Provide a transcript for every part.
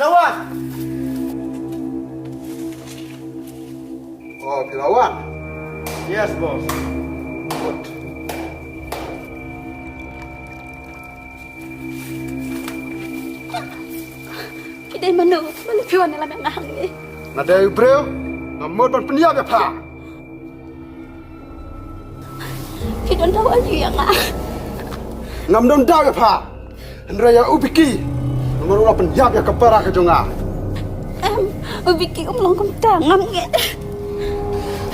Pilawan. Oh, Pilawan. Yes, bos. Good. Pidai manu, balik piwan dalam yang ngahang ni. Nada Ibreu, ngamut pan peniap ya pak. Pidon tahu aja yang ngah. Ngam don daw ya pak. Hendraya ubiki, nomor ulah peniap ya kepara ke jonga. Ubiki melongkong tangan ni.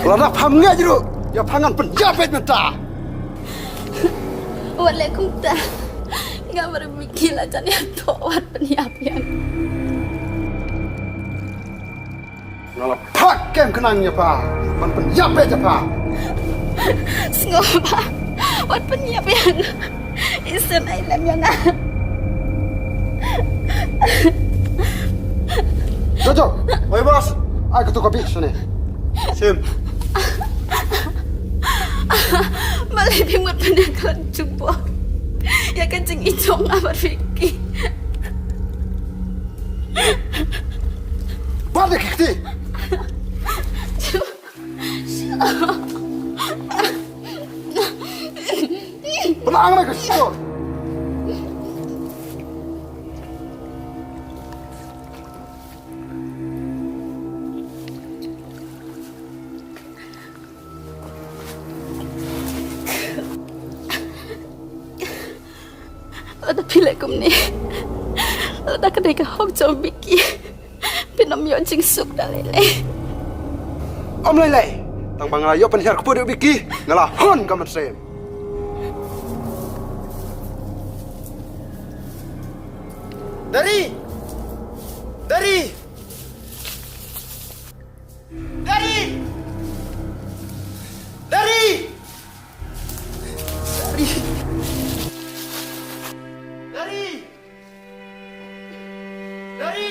Kalau nak paham nggak jeru, ya pangan peniap ya mentah. Waalaikumsalam. Nggak berpikir lah jadi tuat penyiapan. Kalau pakai kenangnya pak, pan peniap ya pak. Sengopa, wat penyiapan. Isen ailam yang ngah. Jojo, oi bos, ay ketuk kopi sini. Sim. Malay bimut penakalan jumbo. Ya kencing icong apa fikir. Balik kiti. Pelang lagi situ. Ada pilih kum ni. Ada kedai ke hok jauh biki. Pinom yo jing suk dalele. Om lele, tang banglayo penhiar kepada biki ngelahon kaman sem. Dari, dari, dari, dari, dari, dari, dari,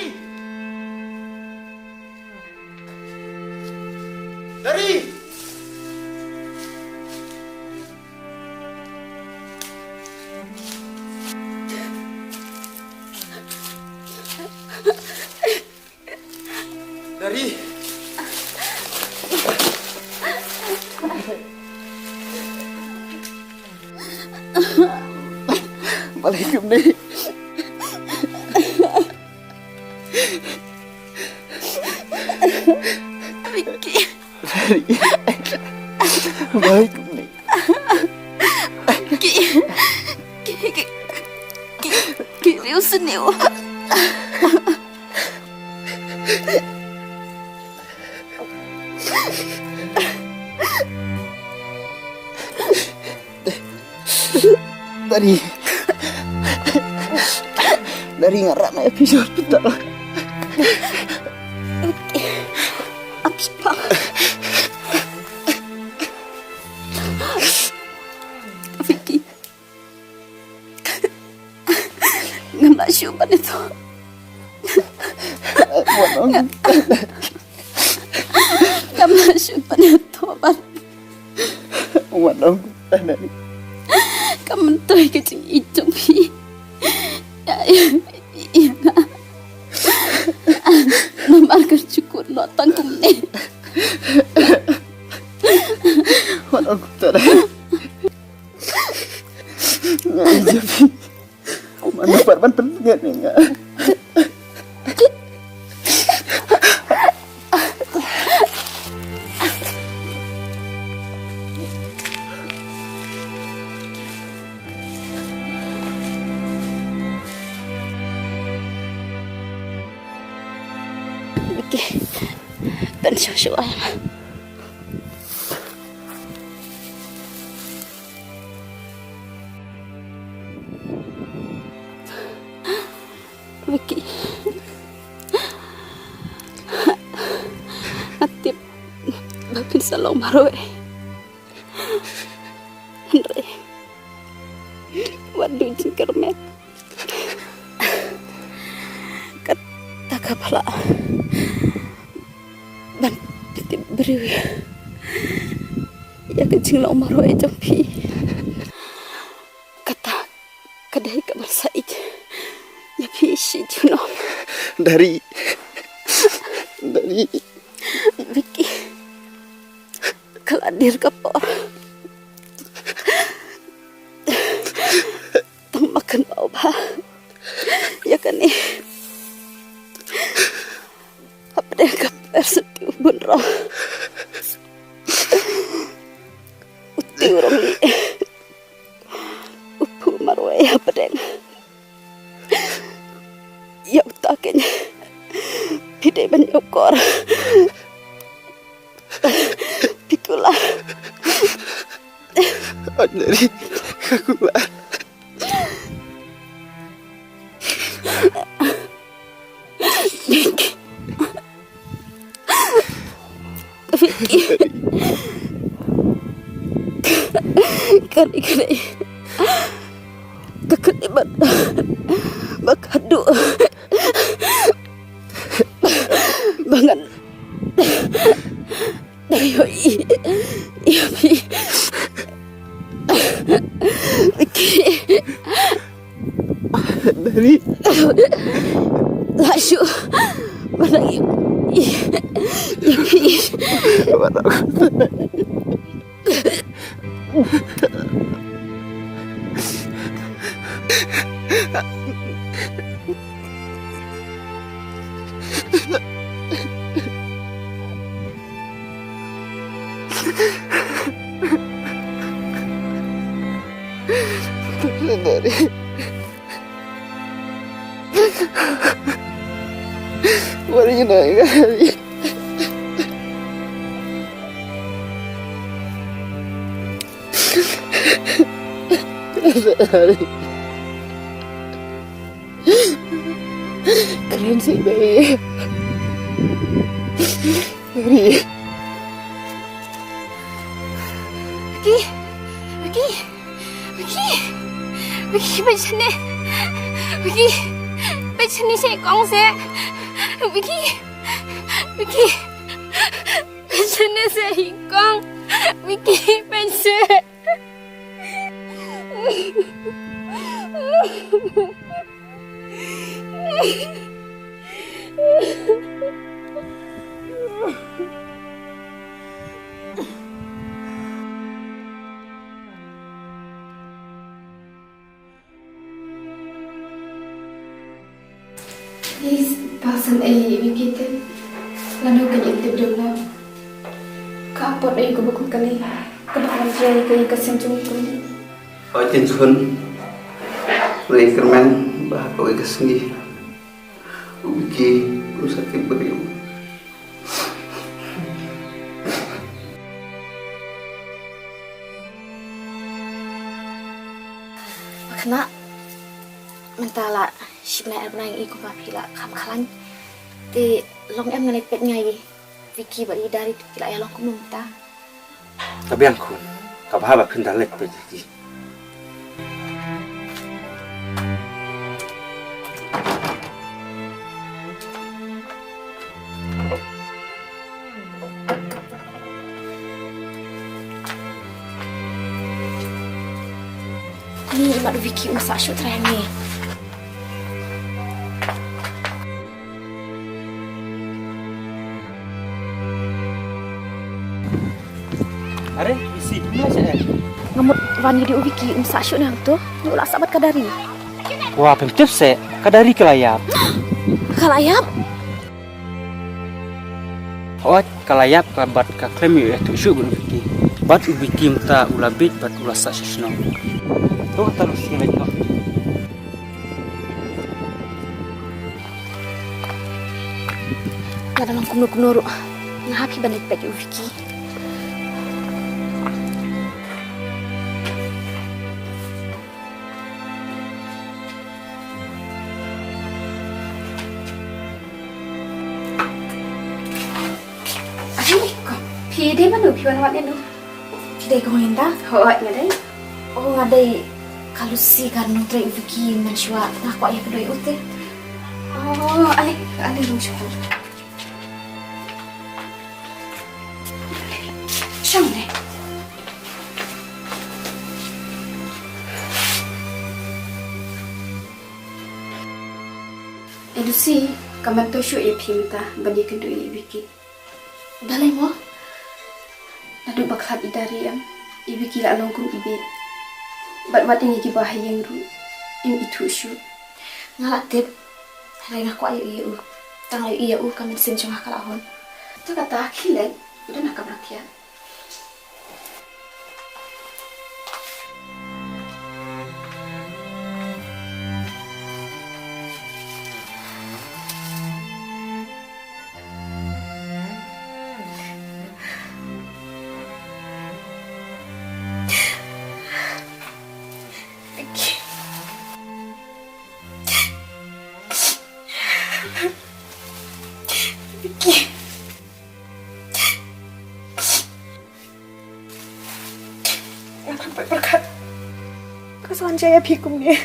dari. Dari. Balikum ni. Vicky. Dari. Balikum ni. Kiriu seniu. Dari ngarap na episode betul. Apa bang? Vicky, nggak masuk pada itu. Nggak masuk pada itu, bang. Umat dari. Kamu tuh kecing itu, Pi. Ya, nggak. Nomor kerjukur lo tangkum nih. Walau tara. Nggak jadi. Mana parban pentingnya nggak. Vicky, dan sesuai. Vicky, atip bapin salong maroe. Andre, waduh jingkermet. Kata kapala. Dan titip beriu ya kencing lo maro e jampi kata kadai ka bersai ya pi si juno dari Vicky. Kaladir ka po. Tang makan mau ba? Ya kan ni. Apa dia kapar setiap bunro. Uti orang ni. Upu marway apa dia. Ya utakin. Pide banyokor. Pikulah. Dari aku lah. Vicky. Vicky. Kali-kali. Kakalibat. Bakadu. Bangan. Dayo iya bi. Vicky. Dari Lasyu. Mana dari mari naik kali. Keren sih bayi. Dari Vicky macam ni. Vicky macam ni saya kong saya. Vicky macam ni saya hingkong. Vicky macam. Please pasang Vicky tu. Lalu kanya itu berdoa. Kapot ay ko bakul kali. Kebakan jaya kaya kasih cuma kali. Ojen sun, mulai kerman bah kau kesini, uji rusak beriu. Kena mentala sebenarnya pernah ikut papila kam-kalan. Ti long em nganit pet ngai. Vicky bari dari tu kila ya long kumum ta. Tapi aku, kau bahas apa lek begitu. Ni mak Vicky masak syuk terang ni. Are, isi mana saya? Ngamut wani di Vicky masak syuk nang tu. Ni ulah sabat kadari. Wah, pentif saya, kadari kelayap. Kalayap. Oh, kelayap kabat kaklem ya tu syuk berubiki. Bat ubiki mta ulabit bat ulah sasisno. Tu terus sini tu. Ada lang kumno-kumno ngahaki banit pet Vicky. Pide mana piwan awak ni tu? Pide kau yang dah? Hoi ngadai. Oh ngadai kalau si kan nutri Vicky mencuat nak ayah kedua itu. Oh ale lucu. Siapa ni? Lucy, Kaman to syu pi minta bani kendu ibiki. Balai mo? Nadu bakhat idari am ibiki la long kum ibi. Bat mat ingi ki bahayeng ru. Im itu syu. Ngalak tip. Rai ngaku ayo iya u. Tang ayo iya u kamen sim cuma kalahon. Tu kata kilek udah nak kabrakian. Sampai berkat kesalahan saya pikum ni.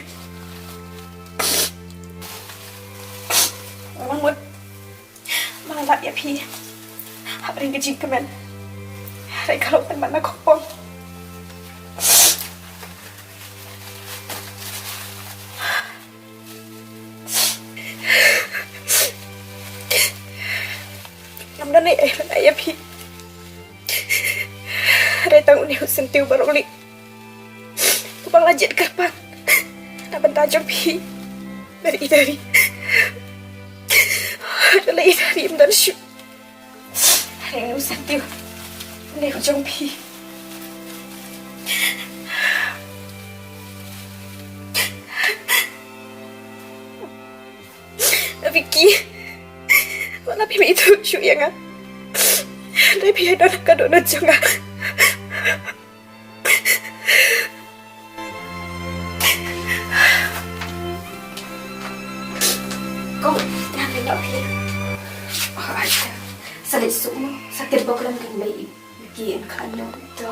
Mamut malah ya pi. Hari gaji kemen. Hari kalau teman aku pom. Namdan ni ya pi. Hari tahun ni sentiu baroli. Bang lajit kerpat nak bentajam pi dari adalah idari dan syuk hari ini usah tiu ni ujung pi Vicky mana pi itu syuk yang dari pi ada kadon jangan kau nak nak pi ada salit semua sakit bakalan kan bayi bikin kandang tu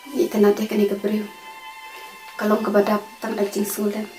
ini nanti kan ikut beri kalau kepada tang daging sulam